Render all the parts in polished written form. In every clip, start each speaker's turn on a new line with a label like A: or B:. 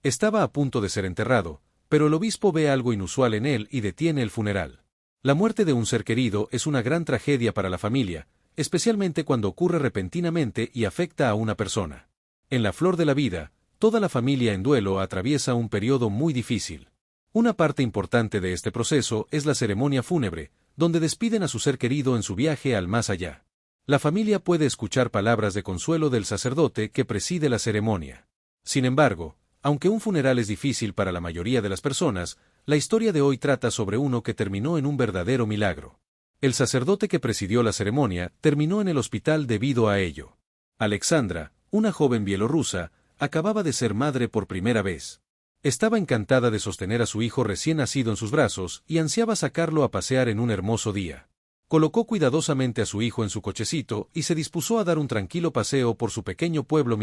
A: Estaba a punto de ser enterrado, pero el obispo ve algo inusual en él y detiene el funeral. La muerte de un ser querido es una gran tragedia para la familia, especialmente cuando ocurre repentinamente y afecta a una persona. En la flor de la vida, toda la familia en duelo atraviesa un periodo muy difícil. Una parte importante de este proceso es la ceremonia fúnebre, donde despiden a su ser querido en su viaje al más allá. La familia puede escuchar palabras de consuelo del sacerdote que preside la ceremonia. Sin embargo, aunque un funeral es difícil para la mayoría de las personas, la historia de hoy trata sobre uno que terminó en un verdadero milagro. El sacerdote que presidió la ceremonia terminó en el hospital debido a ello. Alexandra, una joven bielorrusa, acababa de ser madre por primera vez. Estaba encantada de sostener a su hijo recién nacido en sus brazos y ansiaba sacarlo a pasear en un hermoso día. Colocó cuidadosamente a su hijo en su cochecito y se dispuso a dar un tranquilo paseo por su pequeño pueblo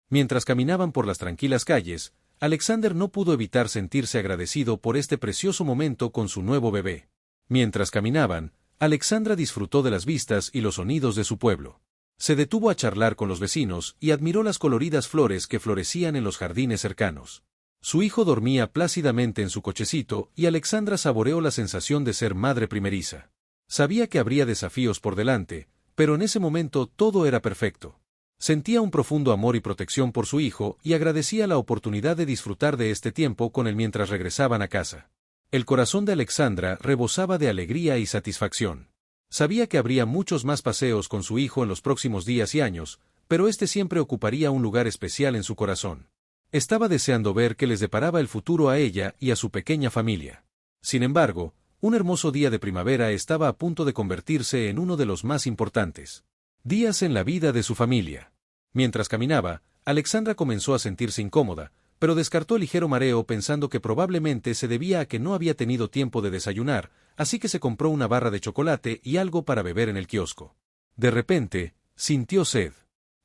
A: Mientras caminaban por las tranquilas calles, Alexander no pudo evitar sentirse agradecido por este precioso momento con su nuevo bebé. Mientras caminaban, Alexandra disfrutó de las vistas y los sonidos de su pueblo. Se detuvo a charlar con los vecinos y admiró las coloridas flores que florecían en los jardines cercanos. Su hijo dormía plácidamente en su cochecito y Alexandra saboreó la sensación de ser madre primeriza. Sabía que habría desafíos por delante, pero en ese momento todo era perfecto. Sentía un profundo amor y protección por su hijo y agradecía la oportunidad de disfrutar de este tiempo con él mientras regresaban a casa. El corazón de Alexandra rebosaba de alegría y satisfacción. Sabía que habría muchos más paseos con su hijo en los próximos días y años, pero este siempre ocuparía un lugar especial en su corazón. Estaba deseando ver qué les deparaba el futuro a ella y a su pequeña familia. Sin embargo, un hermoso día de primavera estaba a punto de convertirse en uno de los más importantes días en la vida de su familia. Mientras caminaba, Alexandra comenzó a sentirse incómoda, pero descartó el ligero mareo pensando que probablemente se debía a que no había tenido tiempo de desayunar, así que se compró una barra de chocolate y algo para beber en el kiosco. De repente, sintió sed.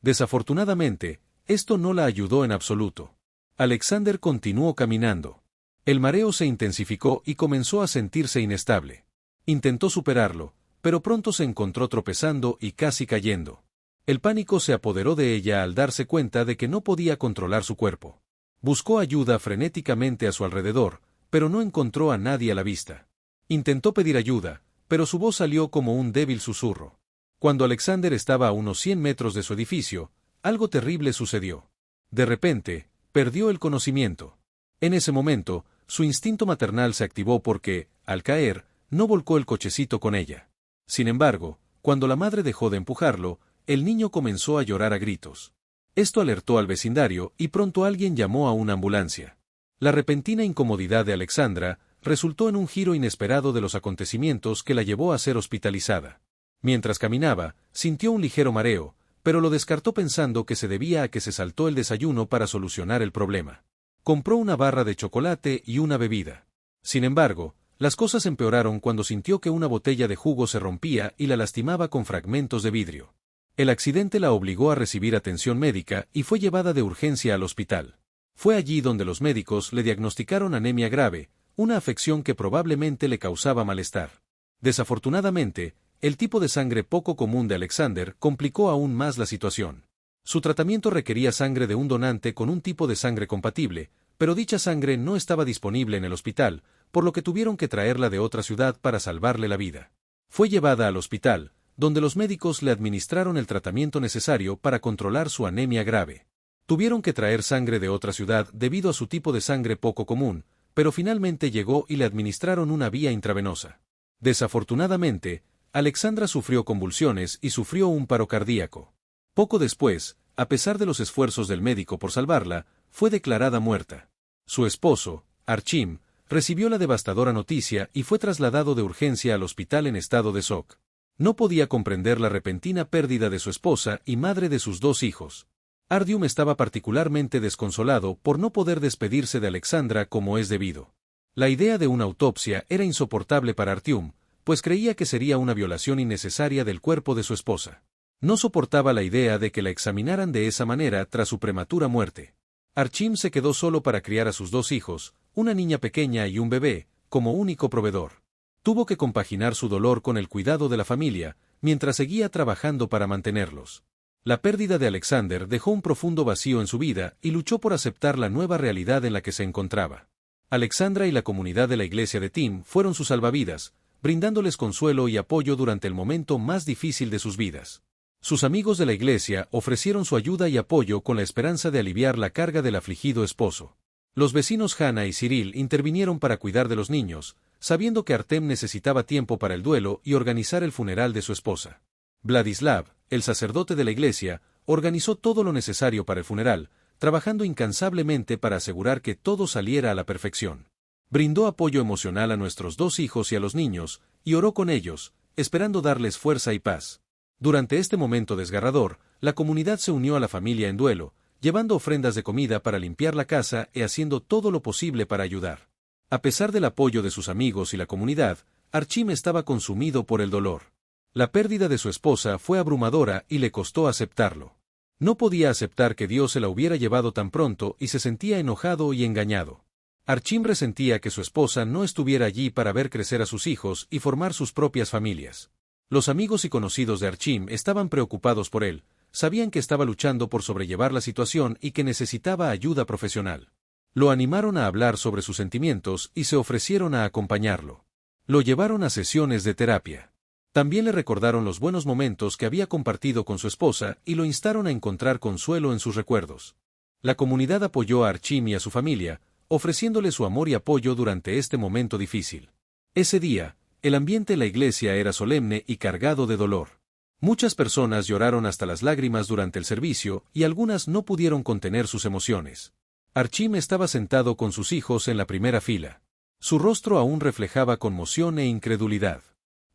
A: Desafortunadamente, esto no la ayudó en absoluto. Alexander continuó caminando. El mareo se intensificó y comenzó a sentirse inestable. Intentó superarlo, pero pronto se encontró tropezando y casi cayendo. El pánico se apoderó de ella al darse cuenta de que no podía controlar su cuerpo. Buscó ayuda frenéticamente a su alrededor, pero no encontró a nadie a la vista. Intentó pedir ayuda, pero su voz salió como un débil susurro. Cuando Alexander estaba a unos 100 metros de su edificio, algo terrible sucedió. De repente, perdió el conocimiento. En ese momento, su instinto maternal se activó porque, al caer, no volcó el cochecito con ella. Sin embargo, cuando la madre dejó de empujarlo, el niño comenzó a llorar a gritos. Esto alertó al vecindario y pronto alguien llamó a una ambulancia. La repentina incomodidad de Alexandra resultó en un giro inesperado de los acontecimientos que la llevó a ser hospitalizada. Mientras caminaba, sintió un ligero mareo, pero lo descartó pensando que se debía a que se saltó el desayuno para solucionar el problema. Compró una barra de chocolate y una bebida. Sin embargo, las cosas empeoraron cuando sintió que una botella de jugo se rompía y la lastimaba con fragmentos de vidrio. El accidente la obligó a recibir atención médica y fue llevada de urgencia al hospital. Fue allí donde los médicos le diagnosticaron anemia grave, una afección que probablemente le causaba malestar. Desafortunadamente, el tipo de sangre poco común de Alexander complicó aún más la situación. Su tratamiento requería sangre de un donante con un tipo de sangre compatible, pero dicha sangre no estaba disponible en el hospital, por lo que tuvieron que traerla de otra ciudad para salvarle la vida. Fue llevada al hospital, donde los médicos le administraron el tratamiento necesario para controlar su anemia grave. Tuvieron que traer sangre de otra ciudad debido a su tipo de sangre poco común, pero finalmente llegó y le administraron una vía intravenosa. Desafortunadamente, Alexandra sufrió convulsiones y sufrió un paro cardíaco. Poco después, a pesar de los esfuerzos del médico por salvarla, fue declarada muerta. Su esposo, Archim, recibió la devastadora noticia y fue trasladado de urgencia al hospital en estado de shock. No podía comprender la repentina pérdida de su esposa y madre de sus 2 hijos. Artyom estaba particularmente desconsolado por no poder despedirse de Alexandra como es debido. La idea de una autopsia era insoportable para Artyom, pues creía que sería una violación innecesaria del cuerpo de su esposa. No soportaba la idea de que la examinaran de esa manera tras su prematura muerte. Archim se quedó solo para criar a sus 2 hijos, una niña pequeña y un bebé, como único proveedor. Tuvo que compaginar su dolor con el cuidado de la familia, mientras seguía trabajando para mantenerlos. La pérdida de Alexander dejó un profundo vacío en su vida y luchó por aceptar la nueva realidad en la que se encontraba. Alexandra y la comunidad de la iglesia de Tim fueron sus salvavidas, brindándoles consuelo y apoyo durante el momento más difícil de sus vidas. Sus amigos de la iglesia ofrecieron su ayuda y apoyo con la esperanza de aliviar la carga del afligido esposo. Los vecinos Hannah y Cyril intervinieron para cuidar de los niños, sabiendo que Artem necesitaba tiempo para el duelo y organizar el funeral de su esposa. Vladislav, el sacerdote de la iglesia, organizó todo lo necesario para el funeral, trabajando incansablemente para asegurar que todo saliera a la perfección. Brindó apoyo emocional a nuestros 2 hijos y a los niños, y oró con ellos, esperando darles fuerza y paz. Durante este momento desgarrador, la comunidad se unió a la familia en duelo, llevando ofrendas de comida para limpiar la casa y haciendo todo lo posible para ayudar. A pesar del apoyo de sus amigos y la comunidad, Archim estaba consumido por el dolor. La pérdida de su esposa fue abrumadora y le costó aceptarlo. No podía aceptar que Dios se la hubiera llevado tan pronto y se sentía enojado y engañado. Archim resentía que su esposa no estuviera allí para ver crecer a sus hijos y formar sus propias familias. Los amigos y conocidos de Archim estaban preocupados por él, sabían que estaba luchando por sobrellevar la situación y que necesitaba ayuda profesional. Lo animaron a hablar sobre sus sentimientos y se ofrecieron a acompañarlo. Lo llevaron a sesiones de terapia. También le recordaron los buenos momentos que había compartido con su esposa y lo instaron a encontrar consuelo en sus recuerdos. La comunidad apoyó a Archim y a su familia, ofreciéndole su amor y apoyo durante este momento difícil. Ese día, el ambiente en la iglesia era solemne y cargado de dolor. Muchas personas lloraron hasta las lágrimas durante el servicio y algunas no pudieron contener sus emociones. Archim estaba sentado con sus hijos en la primera fila. Su rostro aún reflejaba conmoción e incredulidad.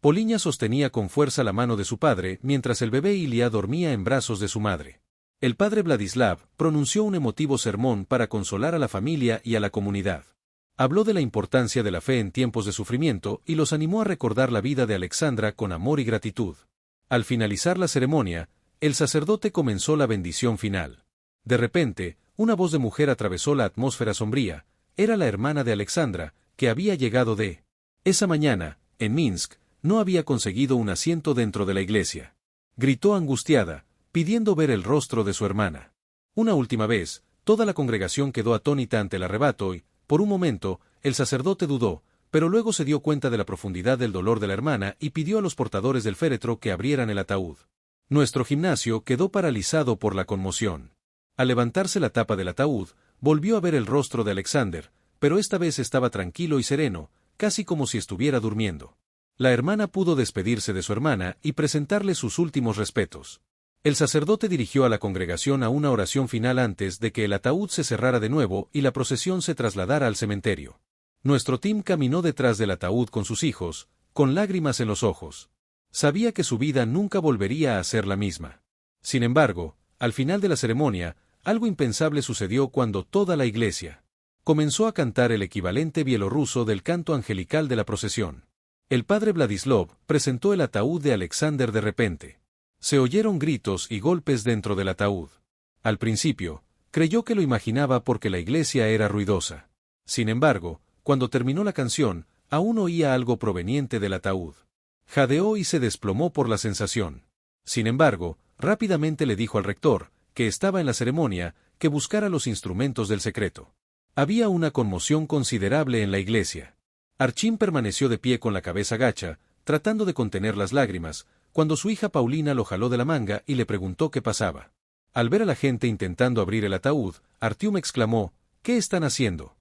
A: Poliña sostenía con fuerza la mano de su padre mientras el bebé Ilya dormía en brazos de su madre. El padre Vladislav pronunció un emotivo sermón para consolar a la familia y a la comunidad. Habló de la importancia de la fe en tiempos de sufrimiento y los animó a recordar la vida de Alexandra con amor y gratitud. Al finalizar la ceremonia, el sacerdote comenzó la bendición final. De repente, una voz de mujer atravesó la atmósfera sombría. Era la hermana de Alexandra, que había llegado de... Esa mañana, en Minsk, no había conseguido un asiento dentro de la iglesia. Gritó angustiada, pidiendo ver el rostro de su hermana. Una última vez, toda la congregación quedó atónita ante el arrebato y, por un momento, el sacerdote dudó, pero luego se dio cuenta de la profundidad del dolor de la hermana y pidió a los portadores del féretro que abrieran el ataúd. Nuestro gimnasio quedó paralizado por la conmoción. Al levantarse la tapa del ataúd, volvió a ver el rostro de Alexander, pero esta vez estaba tranquilo y sereno, casi como si estuviera durmiendo. La hermana pudo despedirse de su hermana y presentarle sus últimos respetos. El sacerdote dirigió a la congregación a una oración final antes de que el ataúd se cerrara de nuevo y la procesión se trasladara al cementerio. Nuestro team caminó detrás del ataúd con sus hijos, con lágrimas en los ojos. Sabía que su vida nunca volvería a ser la misma. Sin embargo, al final de la ceremonia, algo impensable sucedió cuando toda la iglesia comenzó a cantar el equivalente bielorruso del canto angelical de la procesión. El padre Vladislav presentó el ataúd de Alexander de repente. Se oyeron gritos y golpes dentro del ataúd. Al principio, creyó que lo imaginaba porque la iglesia era ruidosa. Sin embargo, cuando terminó la canción, aún oía algo proveniente del ataúd. Jadeó y se desplomó por la sensación. Sin embargo, rápidamente le dijo al rector, que estaba en la ceremonia, que buscara los instrumentos del secreto. Había una conmoción considerable en la iglesia. Archim permaneció de pie con la cabeza gacha, tratando de contener las lágrimas, cuando su hija Paulina lo jaló de la manga y le preguntó qué pasaba. Al ver a la gente intentando abrir el ataúd, Artyom exclamó, «¿Qué están haciendo?».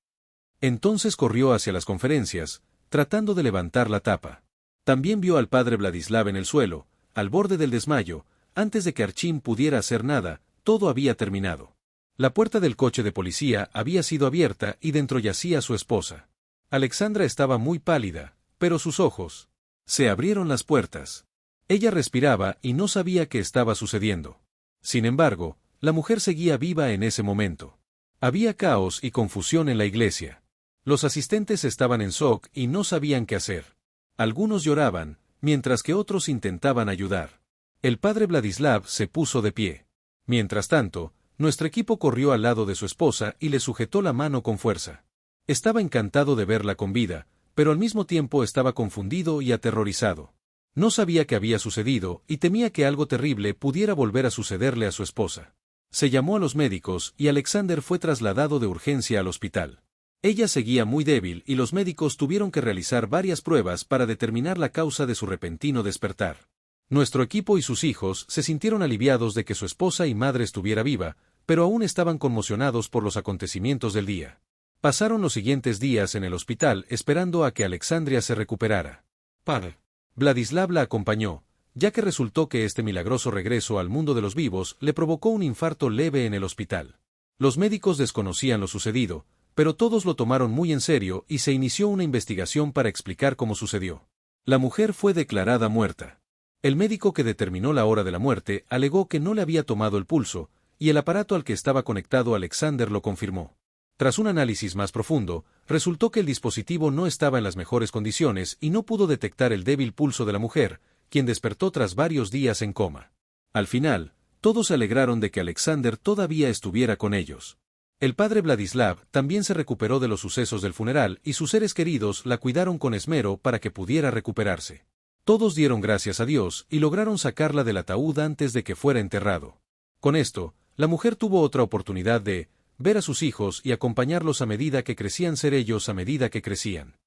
A: Entonces corrió hacia las conferencias, tratando de levantar la tapa. También vio al padre Vladislav en el suelo, al borde del desmayo. Antes de que Archim pudiera hacer nada, todo había terminado. La puerta del coche de policía había sido abierta y dentro yacía su esposa. Alexandra estaba muy pálida, pero sus ojos se abrieron las puertas. Ella respiraba y no sabía qué estaba sucediendo. Sin embargo, la mujer seguía viva en ese momento. Había caos y confusión en la iglesia. Los asistentes estaban en shock y no sabían qué hacer. Algunos lloraban, mientras que otros intentaban ayudar. El padre Vladislav se puso de pie. Mientras tanto, nuestro equipo corrió al lado de su esposa y le sujetó la mano con fuerza. Estaba encantado de verla con vida, pero al mismo tiempo estaba confundido y aterrorizado. No sabía qué había sucedido y temía que algo terrible pudiera volver a sucederle a su esposa. Se llamó a los médicos y Alexander fue trasladado de urgencia al hospital. Ella seguía muy débil y los médicos tuvieron que realizar varias pruebas para determinar la causa de su repentino despertar. Nuestro equipo y sus hijos se sintieron aliviados de que su esposa y madre estuviera viva, pero aún estaban conmocionados por los acontecimientos del día. Pasaron los siguientes días en el hospital esperando a que Alexandria se recuperara. Padre. Vladislav la acompañó, ya que resultó que este milagroso regreso al mundo de los vivos le provocó un infarto leve en el hospital. Los médicos desconocían lo sucedido, pero todos lo tomaron muy en serio y se inició una investigación para explicar cómo sucedió. La mujer fue declarada muerta. El médico que determinó la hora de la muerte alegó que no le había tomado el pulso, y el aparato al que estaba conectado Alexander lo confirmó. Tras un análisis más profundo, resultó que el dispositivo no estaba en las mejores condiciones y no pudo detectar el débil pulso de la mujer, quien despertó tras varios días en coma. Al final, todos se alegraron de que Alexander todavía estuviera con ellos. El padre Vladislav también se recuperó de los sucesos del funeral y sus seres queridos la cuidaron con esmero para que pudiera recuperarse. Todos dieron gracias a Dios y lograron sacarla del ataúd antes de que fuera enterrado. Con esto, la mujer tuvo otra oportunidad de ver a sus hijos y acompañarlos a medida que crecían, ser ellos a medida que crecían.